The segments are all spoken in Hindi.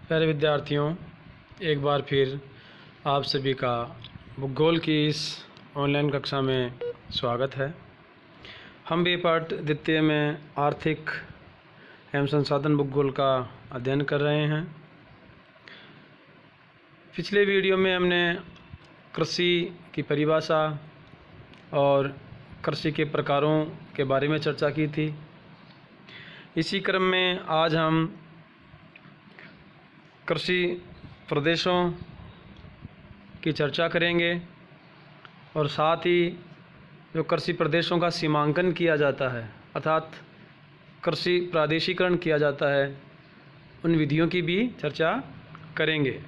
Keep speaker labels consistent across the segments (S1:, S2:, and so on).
S1: प्यारे विद्यार्थियों, एक बार फिर आप सभी का भूगोल की इस ऑनलाइन कक्षा में स्वागत है। हम भी पाठ द्वितीय में आर्थिक एवं संसाधन भूगोल का अध्ययन कर रहे हैं। पिछले वीडियो में हमने कृषि की परिभाषा और कृषि के प्रकारों के बारे में चर्चा की थी। इसी क्रम में आज हम कृषि प्रदेशों की चर्चा करेंगे और साथ ही जो कृषि प्रदेशों का सीमांकन किया जाता है अर्थात कृषि प्रादेशिकरण किया जाता है, उन विधियों की भी चर्चा करेंगे।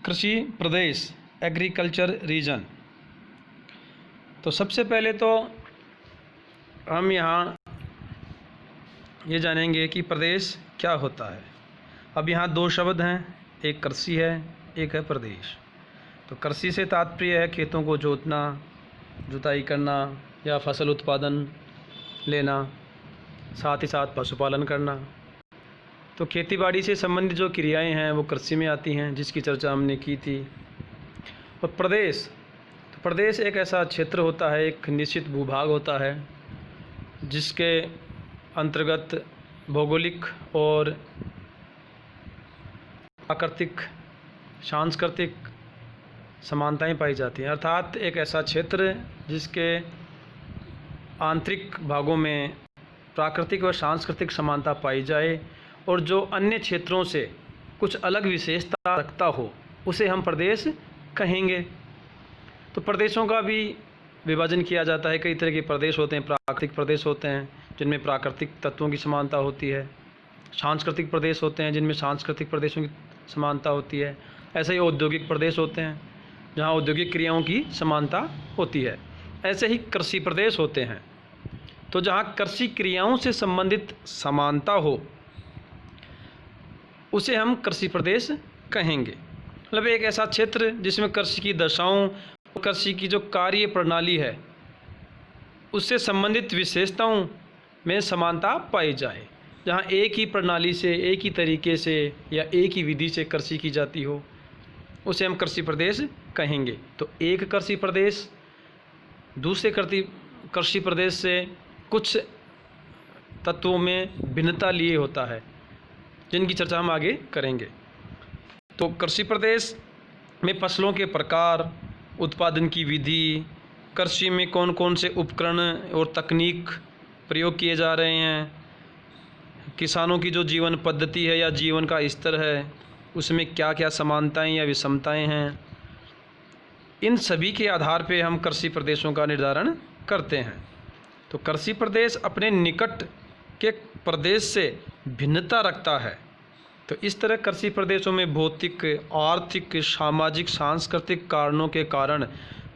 S1: कृषि प्रदेश एग्रीकल्चर रीजन। तो सबसे पहले तो हम यहाँ ये जानेंगे कि प्रदेश क्या होता है। अब यहाँ दो शब्द हैं, एक कृषि है, एक है प्रदेश। तो कृषि से तात्पर्य है खेतों को जोतना, जुताई करना या फसल उत्पादन लेना, साथ ही साथ पशुपालन करना। तो खेतीबाड़ी से संबंधित जो क्रियाएं हैं वो कृषि में आती हैं, जिसकी चर्चा हमने की थी। और प्रदेश, तो प्रदेश एक ऐसा क्षेत्र होता है, एक निश्चित भूभाग होता है जिसके अंतर्गत भौगोलिक और प्राकृतिक सांस्कृतिक समानताएं पाई जाती हैं। अर्थात एक ऐसा क्षेत्र जिसके आंतरिक भागों में प्राकृतिक व सांस्कृतिक समानता पाई जाए और जो अन्य क्षेत्रों से कुछ अलग विशेषता रखता हो, उसे हम प्रदेश कहेंगे। तो प्रदेशों का भी विभाजन किया जाता है। कई तरह के प्रदेश होते हैं। प्राकृतिक प्रदेश होते हैं जिनमें प्राकृतिक तत्वों की समानता होती है। सांस्कृतिक प्रदेश होते हैं जिनमें सांस्कृतिक प्रदेशों की समानता होती है। ऐसे ही औद्योगिक प्रदेश होते हैं जहाँ औद्योगिक क्रियाओं की समानता होती है। ऐसे ही कृषि प्रदेश होते हैं, तो जहाँ कृषि क्रियाओं से संबंधित समानता हो उसे हम कृषि प्रदेश कहेंगे। मतलब एक ऐसा क्षेत्र जिसमें कृषि की दशाओं, कृषि की जो कार्य प्रणाली है उससे संबंधित विशेषताओं में समानता पाई जाए, जहाँ एक ही प्रणाली से, एक ही तरीके से या एक ही विधि से कृषि की जाती हो, उसे हम कृषि प्रदेश कहेंगे। तो एक कृषि प्रदेश दूसरे कृषि प्रदेश से कुछ तत्वों में भिन्नता लिए होता है, जिनकी चर्चा हम आगे करेंगे। तो कृषि प्रदेश में फसलों के प्रकार, उत्पादन की विधि, कृषि में कौन कौन से उपकरण और तकनीक प्रयोग किए जा रहे हैं, किसानों की जो जीवन पद्धति है या जीवन का स्तर है उसमें क्या क्या समानताएं या विषमताएं हैं, इन सभी के आधार पे हम कृषि प्रदेशों का निर्धारण करते हैं। तो कृषि प्रदेश अपने निकट के प्रदेश से भिन्नता रखता है। तो इस तरह कृषि प्रदेशों में भौतिक, आर्थिक, सामाजिक, सांस्कृतिक कारणों के कारण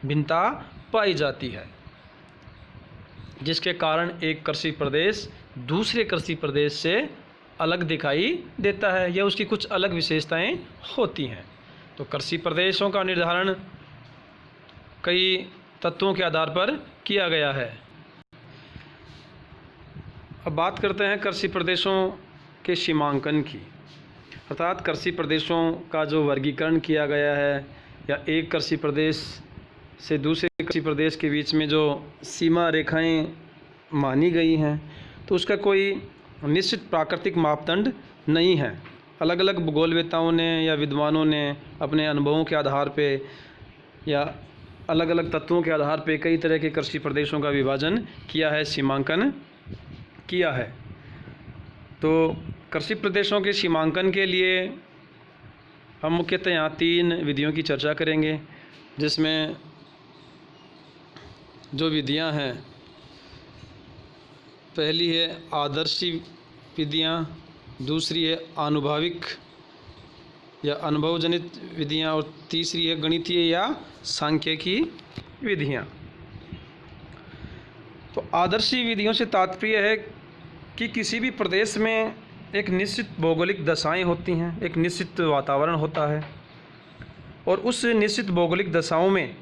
S1: भिन्नता पाई जाती है, जिसके कारण एक कृषि प्रदेश दूसरे कृषि प्रदेश से अलग दिखाई देता है या उसकी कुछ अलग विशेषताएं होती हैं। तो कृषि प्रदेशों का निर्धारण कई तत्वों के आधार पर किया गया है। अब बात करते हैं कृषि प्रदेशों के सीमांकन की। अर्थात कृषि प्रदेशों का जो वर्गीकरण किया गया है या एक कृषि प्रदेश से दूसरे कृषि प्रदेश के बीच में जो सीमा रेखाएं मानी गई हैं, तो उसका कोई निश्चित प्राकृतिक मापदंड नहीं है। अलग अलग भूगोलवेताओं ने या विद्वानों ने अपने अनुभवों के आधार पे या अलग अलग तत्वों के आधार पे कई तरह के कृषि प्रदेशों का विभाजन किया है, सीमांकन किया है। तो कृषि प्रदेशों के सीमांकन के लिए हम मुख्यतः यहाँ तीन विधियों की चर्चा करेंगे, जिसमें जो विधियाँ हैं, पहली है आदर्शी विधियाँ, दूसरी है आनुभाविक या अनुभवजनित विधियाँ और तीसरी है गणितीय या सांख्यिकी विधियाँ। तो आदर्शी विधियों से तात्पर्य है कि किसी भी प्रदेश में एक निश्चित भौगोलिक दशाएं होती हैं, एक निश्चित वातावरण होता है और उस निश्चित भौगोलिक दशाओं में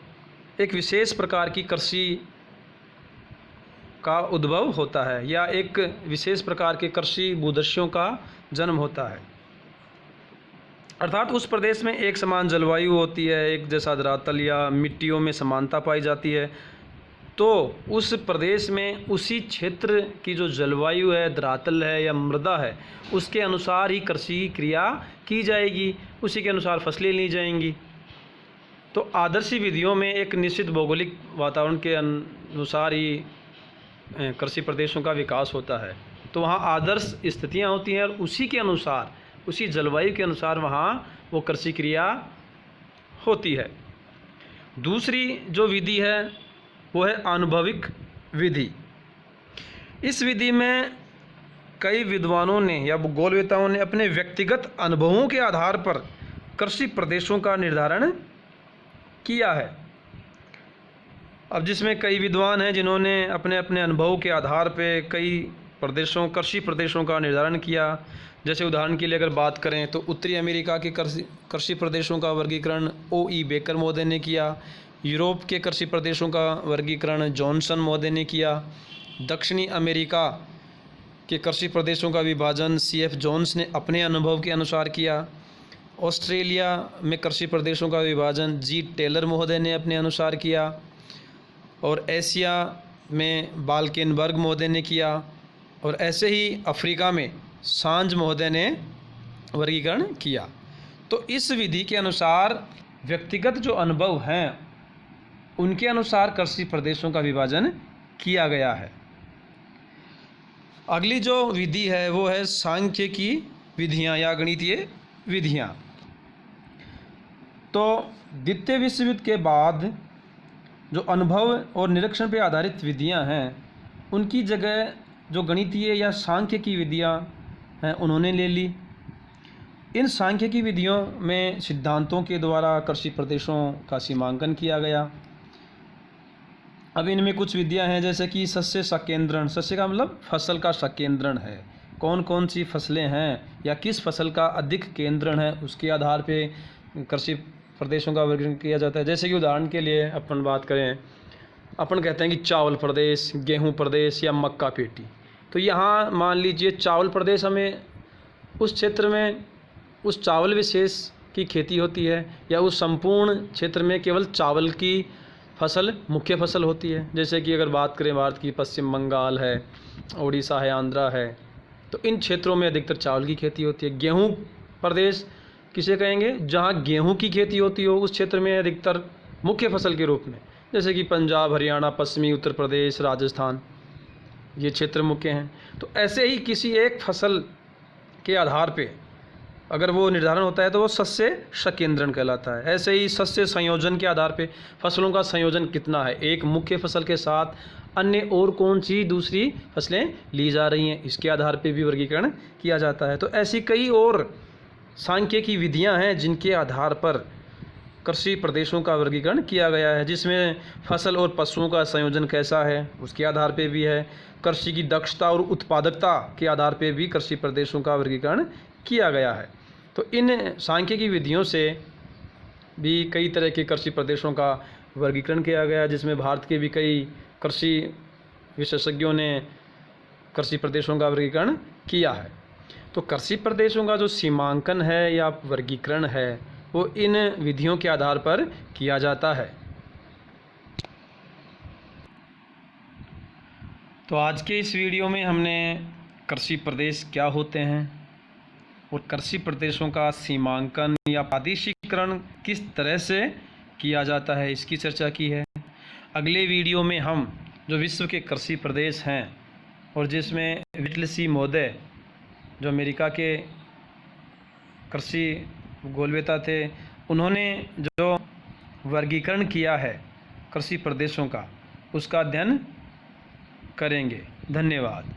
S1: एक विशेष प्रकार की कृषि का उद्भव होता है या एक विशेष प्रकार के कृषि भूदस्यों का जन्म होता है। अर्थात उस प्रदेश में एक समान जलवायु होती है, एक जैसा धरातल या मिट्टियों में समानता पाई जाती है, तो उस प्रदेश में उसी क्षेत्र की जो जलवायु है, धरातल है या मृदा है, उसके अनुसार ही कृषि क्रिया की जाएगी, उसी के अनुसार फसलें ली जाएंगी। तो आदर्शी विधियों में एक निश्चित भौगोलिक वातावरण के अनुसार ही कृषि प्रदेशों का विकास होता है। तो वहाँ आदर्श स्थितियाँ होती हैं और उसी के अनुसार, उसी जलवायु के अनुसार वहाँ वो कृषि क्रिया होती है। दूसरी जो विधि है वो है आनुभविक विधि। इस विधि में कई विद्वानों ने या भूगोलवेताओं ने अपने व्यक्तिगत अनुभवों के आधार पर कृषि प्रदेशों का निर्धारण किया है। अब जिसमें कई विद्वान हैं जिन्होंने अपने अपने अनुभव के आधार पर कई कृषि प्रदेशों का निर्धारण किया। जैसे उदाहरण के लिए अगर बात करें तो उत्तरी अमेरिका के कृषि प्रदेशों का वर्गीकरण O.E. बेकर महोदय ने किया। यूरोप के कृषि प्रदेशों का वर्गीकरण जॉनसन महोदय ने किया। दक्षिणी अमेरिका के कृषि प्रदेशों का विभाजन C.F. जोन्स ने अपने अनुभव के अनुसार किया। ऑस्ट्रेलिया में कृषि प्रदेशों का विभाजन G. टेलर महोदय ने अपने अनुसार किया। और एशिया में बाल्केनबर्ग महोदय ने किया। और ऐसे ही अफ्रीका में सांझ महोदय ने वर्गीकरण किया। तो इस विधि के अनुसार व्यक्तिगत जो अनुभव हैं उनके अनुसार कृषि प्रदेशों का विभाजन किया गया है। अगली जो विधि है वो है सांख्यिकी विधियां या गणितीय विधियां। तो द्वितीय विश्व युद्ध के बाद जो अनुभव और निरीक्षण पर आधारित विधियां हैं उनकी जगह जो गणितीय या सांख्यिकी विधियां हैं उन्होंने ले ली। इन सांख्यिकी विधियों में सिद्धांतों के द्वारा कृषि प्रदेशों का सीमांकन किया गया। अब इनमें कुछ विधियां हैं जैसे कि सस्य संकेंद्रण। सस्य का मतलब फसल का संकेंद्रण है, कौन कौन सी फसलें हैं या किस फसल का अधिक केंद्रण है उसके आधार पे कृषि प्रदेशों का वर्गीकरण किया जाता है। जैसे कि उदाहरण के लिए अपन बात करें, अपन कहते हैं कि चावल प्रदेश, गेहूं प्रदेश या मक्का पेटी। तो यहाँ मान लीजिए चावल प्रदेश, हमें उस क्षेत्र में उस चावल विशेष की खेती होती है या उस संपूर्ण क्षेत्र में केवल चावल की फसल मुख्य फसल होती है। जैसे कि अगर बात करें भारत की, पश्चिम बंगाल है, उड़ीसा है, आंध्रा है, तो इन क्षेत्रों में अधिकतर चावल की खेती होती है। गेहूं प्रदेश किसे कहेंगे? जहां गेहूं की खेती होती हो उस क्षेत्र में अधिकतर मुख्य फसल के रूप में, जैसे कि पंजाब, हरियाणा, पश्चिमी उत्तर प्रदेश, राजस्थान, ये क्षेत्र मुख्य हैं। तो ऐसे ही किसी एक फसल के आधार पे अगर वो निर्धारण होता है तो वो सस्य संकेंद्रण कहलाता है। ऐसे ही सस्य संयोजन के आधार पे फसलों का संयोजन कितना है, एक मुख्य फसल के साथ अन्य और कौन सी दूसरी फसलें ली जा रही हैं, इसके आधार पे भी वर्गीकरण किया जाता है। तो ऐसी कई और सांख्यिकी विधियां हैं जिनके आधार पर कृषि प्रदेशों का वर्गीकरण किया गया है, जिसमें फसल और पशुओं का संयोजन कैसा है उसके आधार पे भी है। कृषि की दक्षता और उत्पादकता के आधार पे भी कृषि प्रदेशों का वर्गीकरण किया गया है। तो इन सांख्यिकी विधियों से भी कई तरह के कृषि प्रदेशों का वर्गीकरण किया गया, जिसमें भारत के भी कई कृषि विशेषज्ञों ने कृषि प्रदेशों का वर्गीकरण किया है। तो कृषि प्रदेशों का जो सीमांकन है या वर्गीकरण है वो इन विधियों के आधार पर किया जाता है। तो आज के इस वीडियो में हमने कृषि प्रदेश क्या होते हैं और कृषि प्रदेशों का सीमांकन या प्रादेशिकरण किस तरह से किया जाता है इसकी चर्चा की है। अगले वीडियो में हम जो विश्व के कृषि प्रदेश हैं और जिसमें विटलसी महोदय जो अमेरिका के कृषि भूगोलवेता थे, उन्होंने जो वर्गीकरण किया है कृषि प्रदेशों का उसका अध्ययन करेंगे। धन्यवाद।